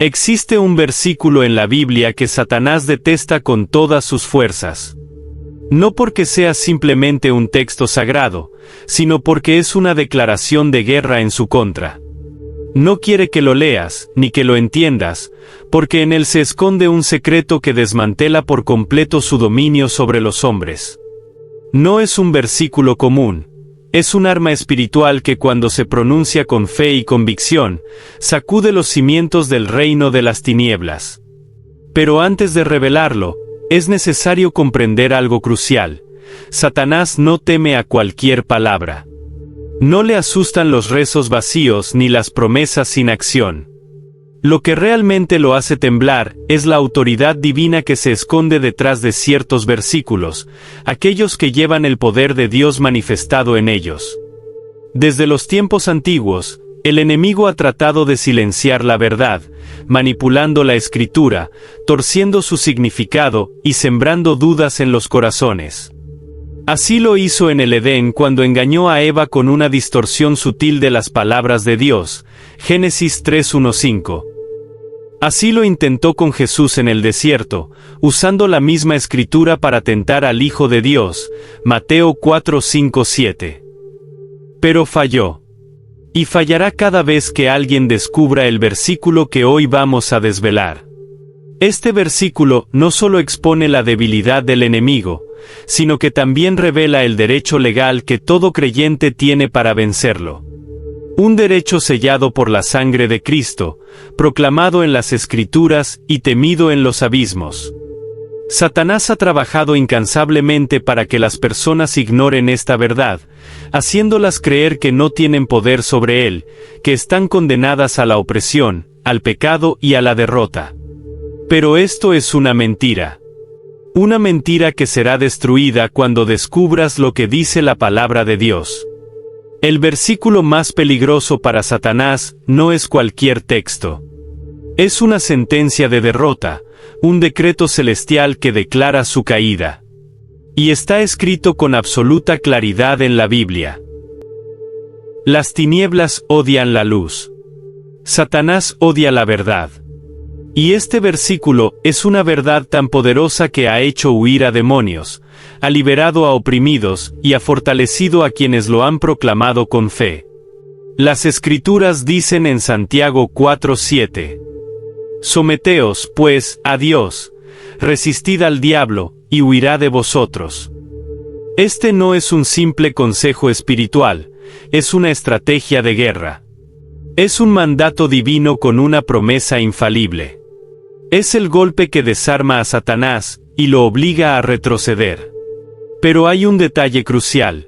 Existe un versículo en la Biblia que Satanás detesta con todas sus fuerzas. No porque sea simplemente un texto sagrado, sino porque es una declaración de guerra en su contra. No quiere que lo leas, ni que lo entiendas, porque en él se esconde un secreto que desmantela por completo su dominio sobre los hombres. No es un versículo común. Es un arma espiritual que cuando se pronuncia con fe y convicción, sacude los cimientos del reino de las tinieblas. Pero antes de revelarlo, es necesario comprender algo crucial. Satanás no teme a cualquier palabra. No le asustan los rezos vacíos ni las promesas sin acción. Lo que realmente lo hace temblar es la autoridad divina que se esconde detrás de ciertos versículos, aquellos que llevan el poder de Dios manifestado en ellos. Desde los tiempos antiguos, el enemigo ha tratado de silenciar la verdad, manipulando la escritura, torciendo su significado y sembrando dudas en los corazones. Así lo hizo en el Edén cuando engañó a Eva con una distorsión sutil de las palabras de Dios, Génesis 3:1-5. Así lo intentó con Jesús en el desierto, usando la misma escritura para tentar al Hijo de Dios, Mateo 4:5-7. Pero falló. Y fallará cada vez que alguien descubra el versículo que hoy vamos a desvelar. Este versículo no solo expone la debilidad del enemigo, sino que también revela el derecho legal que todo creyente tiene para vencerlo. Un derecho sellado por la sangre de Cristo, proclamado en las Escrituras y temido en los abismos. Satanás ha trabajado incansablemente para que las personas ignoren esta verdad, haciéndolas creer que no tienen poder sobre él, que están condenadas a la opresión, al pecado y a la derrota. Pero esto es una mentira. Una mentira que será destruida cuando descubras lo que dice la palabra de Dios. El versículo más peligroso para Satanás no es cualquier texto. Es una sentencia de derrota, un decreto celestial que declara su caída. Y está escrito con absoluta claridad en la Biblia. Las tinieblas odian la luz. Satanás odia la verdad. Y este versículo es una verdad tan poderosa que ha hecho huir a demonios, ha liberado a oprimidos y ha fortalecido a quienes lo han proclamado con fe. Las Escrituras dicen en Santiago 4:7: Someteos, pues, a Dios, resistid al diablo, y huirá de vosotros. Este no es un simple consejo espiritual, es una estrategia de guerra. Es un mandato divino con una promesa infalible. Es el golpe que desarma a Satanás y lo obliga a retroceder. Pero hay un detalle crucial.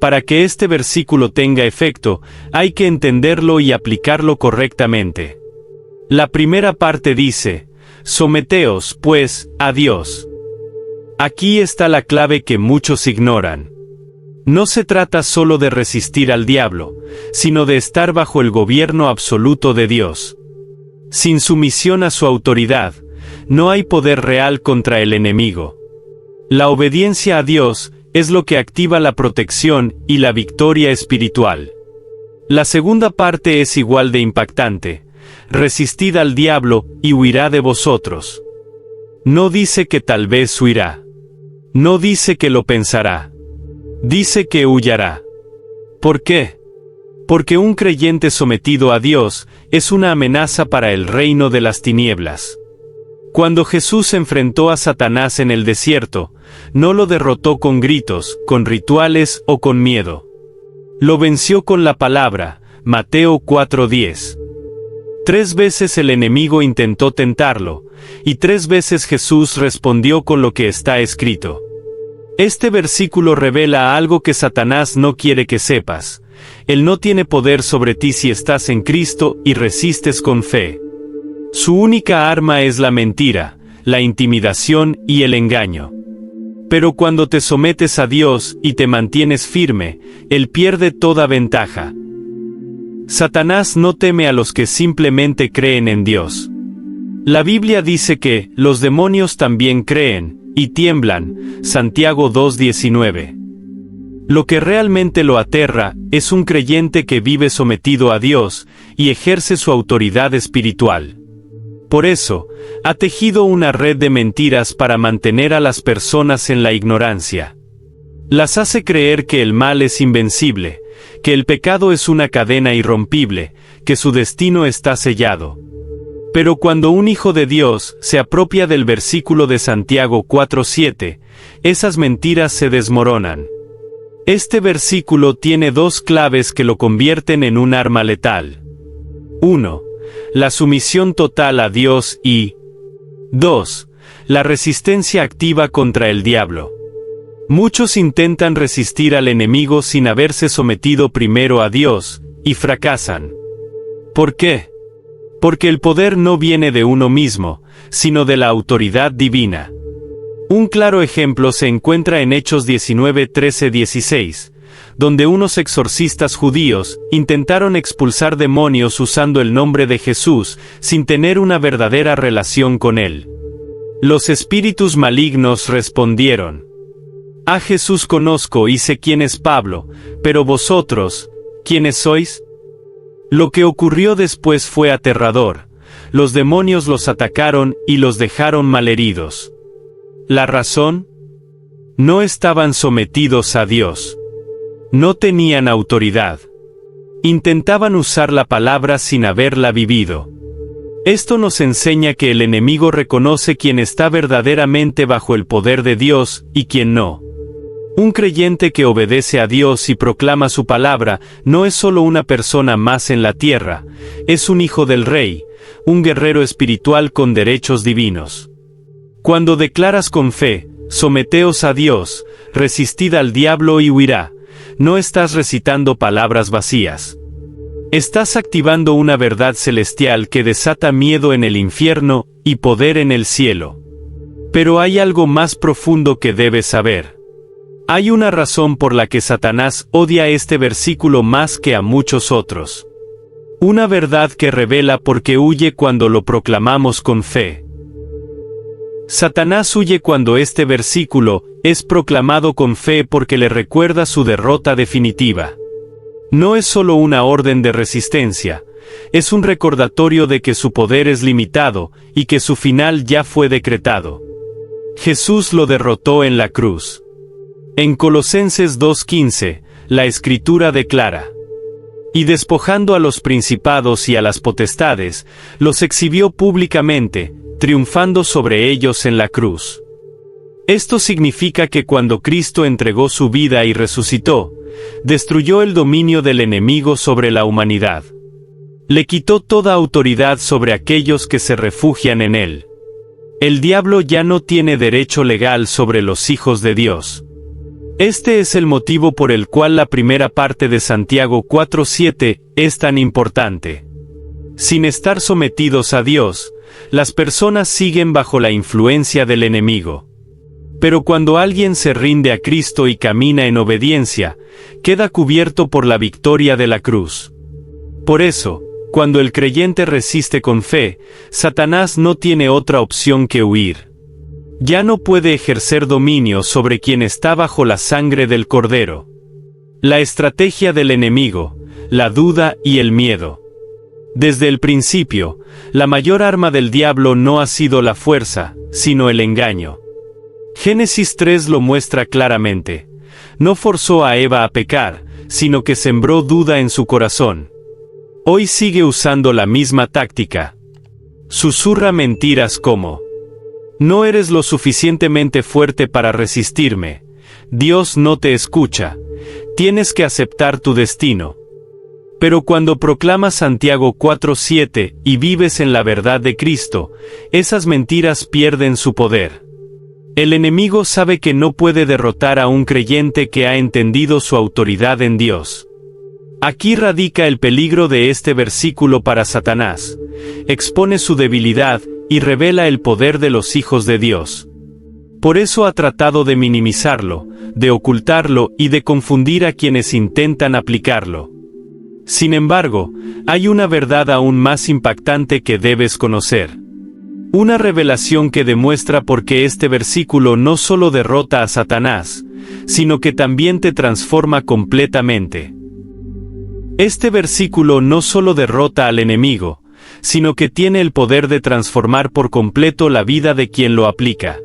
Para que este versículo tenga efecto, hay que entenderlo y aplicarlo correctamente. La primera parte dice: someteos, pues, a Dios. Aquí está la clave que muchos ignoran. No se trata solo de resistir al diablo, sino de estar bajo el gobierno absoluto de Dios. Sin sumisión a su autoridad, no hay poder real contra el enemigo. La obediencia a Dios es lo que activa la protección y la victoria espiritual. La segunda parte es igual de impactante: resistid al diablo y huirá de vosotros. No dice que tal vez huirá. No dice que lo pensará. Dice que huyará. ¿Por qué? Porque un creyente sometido a Dios es una amenaza para el reino de las tinieblas. Cuando Jesús enfrentó a Satanás en el desierto, no lo derrotó con gritos, con rituales o con miedo. Lo venció con la palabra, Mateo 4:10. 3 veces el enemigo intentó tentarlo, y 3 veces Jesús respondió con lo que está escrito. Este versículo revela algo que Satanás no quiere que sepas. Él no tiene poder sobre ti si estás en Cristo y resistes con fe. Su única arma es la mentira, la intimidación y el engaño. Pero cuando te sometes a Dios y te mantienes firme, Él pierde toda ventaja. Satanás no teme a los que simplemente creen en Dios. La Biblia dice que los demonios también creen y tiemblan, Santiago 2:19. Lo que realmente lo aterra es un creyente que vive sometido a Dios y ejerce su autoridad espiritual. Por eso, ha tejido una red de mentiras para mantener a las personas en la ignorancia. Las hace creer que el mal es invencible, que el pecado es una cadena irrompible, que su destino está sellado. Pero cuando un hijo de Dios se apropia del versículo de Santiago 4:7, esas mentiras se desmoronan. Este versículo tiene dos claves que lo convierten en un arma letal. 1. La sumisión total a Dios y 2. La resistencia activa contra el diablo. Muchos intentan resistir al enemigo sin haberse sometido primero a Dios, y fracasan. ¿Por qué? Porque el poder no viene de uno mismo, sino de la autoridad divina. Un claro ejemplo se encuentra en Hechos 19:13-16, donde unos exorcistas judíos intentaron expulsar demonios usando el nombre de Jesús sin tener una verdadera relación con él. Los espíritus malignos respondieron: A Jesús conozco y sé quién es Pablo, pero vosotros, ¿quiénes sois? Lo que ocurrió después fue aterrador. Los demonios los atacaron y los dejaron malheridos. ¿La razón? No estaban sometidos a Dios. No tenían autoridad. Intentaban usar la palabra sin haberla vivido. Esto nos enseña que el enemigo reconoce quién está verdaderamente bajo el poder de Dios y quién no. Un creyente que obedece a Dios y proclama su palabra no es solo una persona más en la tierra, es un hijo del Rey, un guerrero espiritual con derechos divinos. Cuando declaras con fe, someteos a Dios, resistid al diablo y huirá, no estás recitando palabras vacías. Estás activando una verdad celestial que desata miedo en el infierno y poder en el cielo. Pero hay algo más profundo que debes saber. Hay una razón por la que Satanás odia este versículo más que a muchos otros. Una verdad que revela por qué huye cuando lo proclamamos con fe. Satanás huye cuando este versículo es proclamado con fe porque le recuerda su derrota definitiva. No es solo una orden de resistencia, es un recordatorio de que su poder es limitado y que su final ya fue decretado. Jesús lo derrotó en la cruz. En Colosenses 2:15, la Escritura declara: y despojando a los principados y a las potestades, los exhibió públicamente, triunfando sobre ellos en la cruz. Esto significa que cuando Cristo entregó su vida y resucitó, destruyó el dominio del enemigo sobre la humanidad. Le quitó toda autoridad sobre aquellos que se refugian en él. El diablo ya no tiene derecho legal sobre los hijos de Dios. Este es el motivo por el cual la primera parte de Santiago 4:7 es tan importante. Sin estar sometidos a Dios, las personas siguen bajo la influencia del enemigo. Pero cuando alguien se rinde a Cristo y camina en obediencia, queda cubierto por la victoria de la cruz. Por eso, cuando el creyente resiste con fe, Satanás no tiene otra opción que huir. Ya no puede ejercer dominio sobre quien está bajo la sangre del Cordero. La estrategia del enemigo, la duda y el miedo. Desde el principio, la mayor arma del diablo no ha sido la fuerza, sino el engaño. Génesis 3 lo muestra claramente. No forzó a Eva a pecar, sino que sembró duda en su corazón. Hoy sigue usando la misma táctica. Susurra mentiras como: no eres lo suficientemente fuerte para resistirme. Dios no te escucha. Tienes que aceptar tu destino. Pero cuando proclamas Santiago 4:7 y vives en la verdad de Cristo, esas mentiras pierden su poder. El enemigo sabe que no puede derrotar a un creyente que ha entendido su autoridad en Dios. Aquí radica el peligro de este versículo para Satanás. Expone su debilidad y revela el poder de los hijos de Dios. Por eso ha tratado de minimizarlo, de ocultarlo y de confundir a quienes intentan aplicarlo. Sin embargo, hay una verdad aún más impactante que debes conocer. Una revelación que demuestra por qué este versículo no solo derrota a Satanás, sino que también te transforma completamente. Este versículo no solo derrota al enemigo, sino que tiene el poder de transformar por completo la vida de quien lo aplica.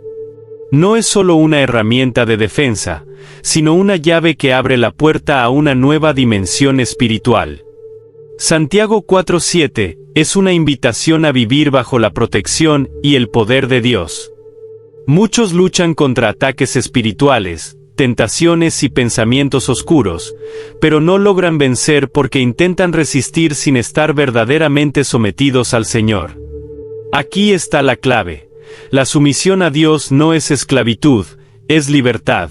No es solo una herramienta de defensa, sino una llave que abre la puerta a una nueva dimensión espiritual. Santiago 4:7 es una invitación a vivir bajo la protección y el poder de Dios. Muchos luchan contra ataques espirituales, tentaciones y pensamientos oscuros, pero no logran vencer porque intentan resistir sin estar verdaderamente sometidos al Señor. Aquí está la clave. La sumisión a Dios no es esclavitud, es libertad.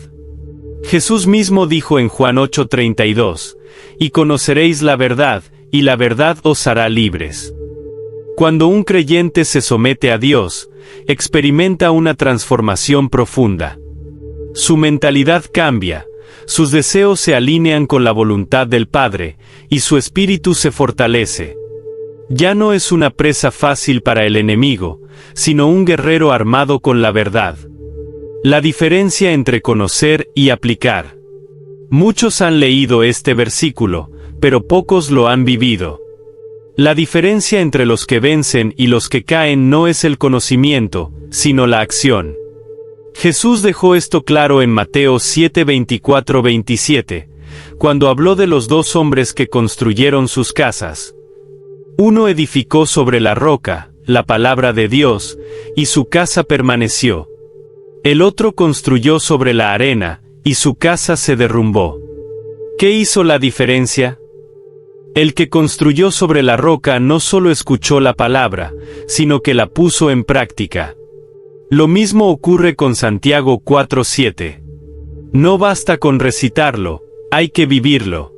Jesús mismo dijo en Juan 8:32, «Y conoceréis la verdad, y la verdad os hará libres». Cuando un creyente se somete a Dios, experimenta una transformación profunda. Su mentalidad cambia, sus deseos se alinean con la voluntad del Padre, y su espíritu se fortalece. Ya no es una presa fácil para el enemigo, sino un guerrero armado con la verdad. La diferencia entre conocer y aplicar. Muchos han leído este versículo, pero pocos lo han vivido. La diferencia entre los que vencen y los que caen no es el conocimiento, sino la acción. Jesús dejó esto claro en Mateo 7:24-27, cuando habló de los dos hombres que construyeron sus casas. Uno edificó sobre la roca, la palabra de Dios, y su casa permaneció. El otro construyó sobre la arena, y su casa se derrumbó. ¿Qué hizo la diferencia? El que construyó sobre la roca no solo escuchó la palabra, sino que la puso en práctica. Lo mismo ocurre con Santiago 4:7. No basta con recitarlo, hay que vivirlo.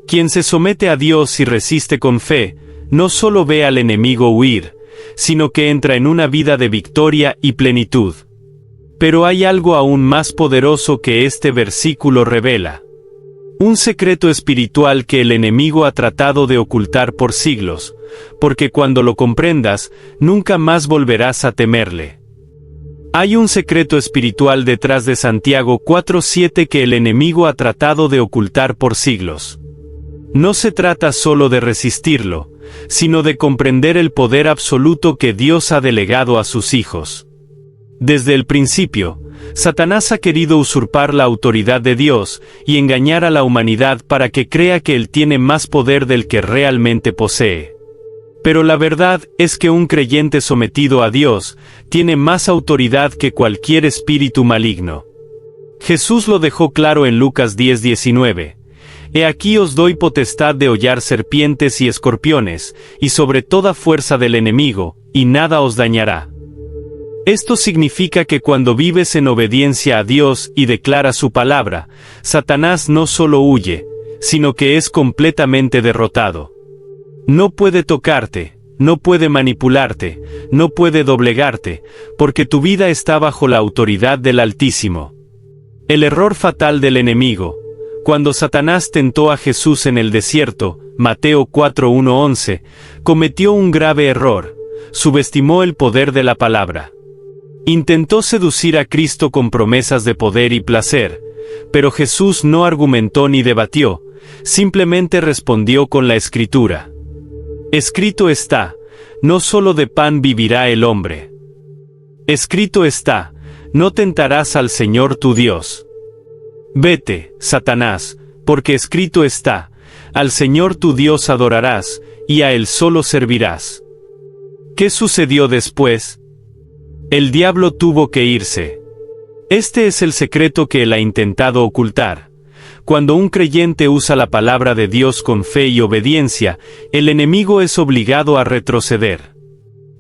Quien se somete a Dios y resiste con fe, no solo ve al enemigo huir, sino que entra en una vida de victoria y plenitud. Pero hay algo aún más poderoso que este versículo revela. Un secreto espiritual que el enemigo ha tratado de ocultar por siglos, porque cuando lo comprendas, nunca más volverás a temerle. Hay un secreto espiritual detrás de Santiago 4:7 que el enemigo ha tratado de ocultar por siglos. No se trata solo de resistirlo, sino de comprender el poder absoluto que Dios ha delegado a sus hijos. Desde el principio, Satanás ha querido usurpar la autoridad de Dios y engañar a la humanidad para que crea que él tiene más poder del que realmente posee. Pero la verdad es que un creyente sometido a Dios tiene más autoridad que cualquier espíritu maligno. Jesús lo dejó claro en Lucas 10:19. He aquí os doy potestad de hollar serpientes y escorpiones, y sobre toda fuerza del enemigo, y nada os dañará. Esto significa que cuando vives en obediencia a Dios y declaras su palabra, Satanás no solo huye, sino que es completamente derrotado. No puede tocarte, no puede manipularte, no puede doblegarte, porque tu vida está bajo la autoridad del Altísimo. El error fatal del enemigo. Cuando Satanás tentó a Jesús en el desierto, Mateo 4:1-11, cometió un grave error, subestimó el poder de la palabra. Intentó seducir a Cristo con promesas de poder y placer, pero Jesús no argumentó ni debatió, simplemente respondió con la Escritura. Escrito está, no solo de pan vivirá el hombre. Escrito está, no tentarás al Señor tu Dios. Vete, Satanás, porque escrito está, al Señor tu Dios adorarás, y a Él solo servirás. ¿Qué sucedió después? El diablo tuvo que irse. Este es el secreto que él ha intentado ocultar. Cuando un creyente usa la palabra de Dios con fe y obediencia, el enemigo es obligado a retroceder.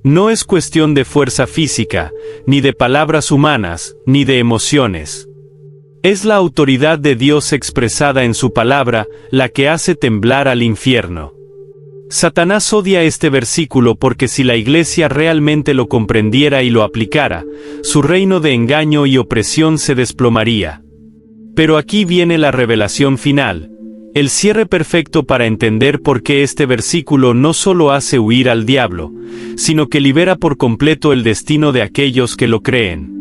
No es cuestión de fuerza física, ni de palabras humanas, ni de emociones. Es la autoridad de Dios expresada en su palabra, la que hace temblar al infierno. Satanás odia este versículo porque si la Iglesia realmente lo comprendiera y lo aplicara, su reino de engaño y opresión se desplomaría. Pero aquí viene la revelación final, el cierre perfecto para entender por qué este versículo no solo hace huir al diablo, sino que libera por completo el destino de aquellos que lo creen.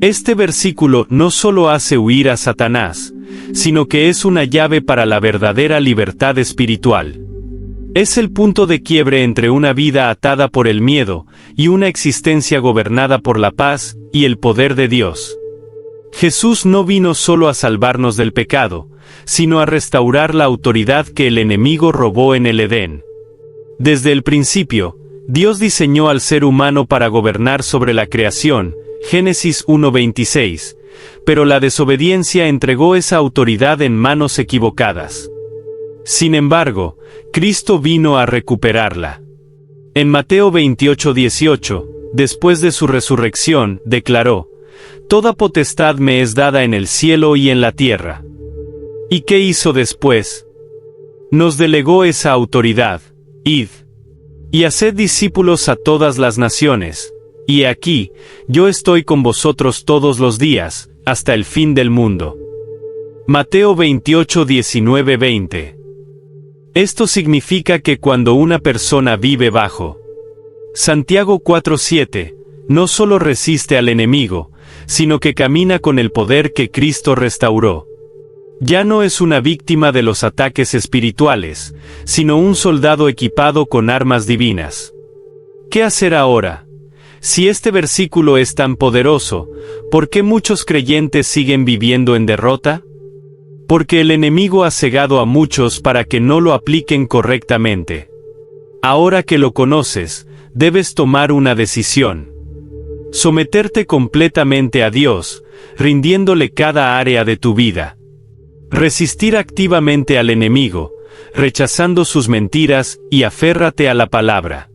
Este versículo no solo hace huir a Satanás, sino que es una llave para la verdadera libertad espiritual. Es el punto de quiebre entre una vida atada por el miedo y una existencia gobernada por la paz y el poder de Dios. Jesús no vino solo a salvarnos del pecado, sino a restaurar la autoridad que el enemigo robó en el Edén. Desde el principio, Dios diseñó al ser humano para gobernar sobre la creación, Génesis 1:26, pero la desobediencia entregó esa autoridad en manos equivocadas. Sin embargo, Cristo vino a recuperarla. En Mateo 28:18, después de su resurrección, declaró: «Toda potestad me es dada en el cielo y en la tierra». ¿Y qué hizo después? Nos delegó esa autoridad: «Id y haced discípulos a todas las naciones, y aquí, yo estoy con vosotros todos los días, hasta el fin del mundo». Mateo 28:19-20. Esto significa que cuando una persona vive bajo Santiago 4:7, no solo resiste al enemigo, sino que camina con el poder que Cristo restauró. Ya no es una víctima de los ataques espirituales, sino un soldado equipado con armas divinas. ¿Qué hacer ahora? Si este versículo es tan poderoso, ¿por qué muchos creyentes siguen viviendo en derrota? Porque el enemigo ha cegado a muchos para que no lo apliquen correctamente. Ahora que lo conoces, debes tomar una decisión. Someterte completamente a Dios, rindiéndole cada área de tu vida. Resistir activamente al enemigo, rechazando sus mentiras, y aférrate a la palabra.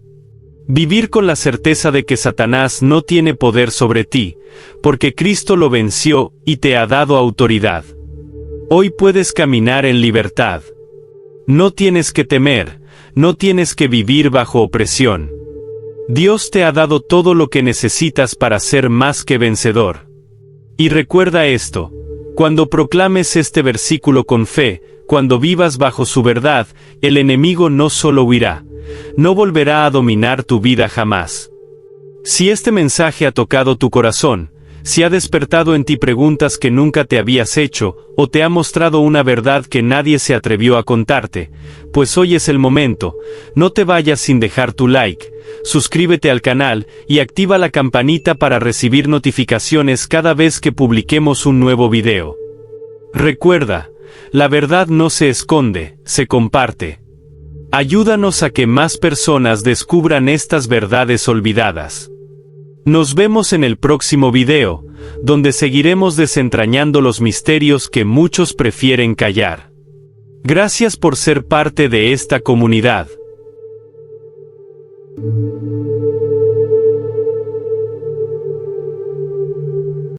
Vivir con la certeza de que Satanás no tiene poder sobre ti, porque Cristo lo venció y te ha dado autoridad. Hoy puedes caminar en libertad. No tienes que temer, no tienes que vivir bajo opresión. Dios te ha dado todo lo que necesitas para ser más que vencedor. Y recuerda esto: cuando proclames este versículo con fe, cuando vivas bajo su verdad, el enemigo no solo huirá, no volverá a dominar tu vida jamás. Si este mensaje ha tocado tu corazón, si ha despertado en ti preguntas que nunca te habías hecho, o te ha mostrado una verdad que nadie se atrevió a contarte, pues hoy es el momento. No te vayas sin dejar tu like, suscríbete al canal, y activa la campanita para recibir notificaciones cada vez que publiquemos un nuevo video. Recuerda, la verdad no se esconde, se comparte. Ayúdanos a que más personas descubran estas verdades olvidadas. Nos vemos en el próximo video, donde seguiremos desentrañando los misterios que muchos prefieren callar. Gracias por ser parte de esta comunidad.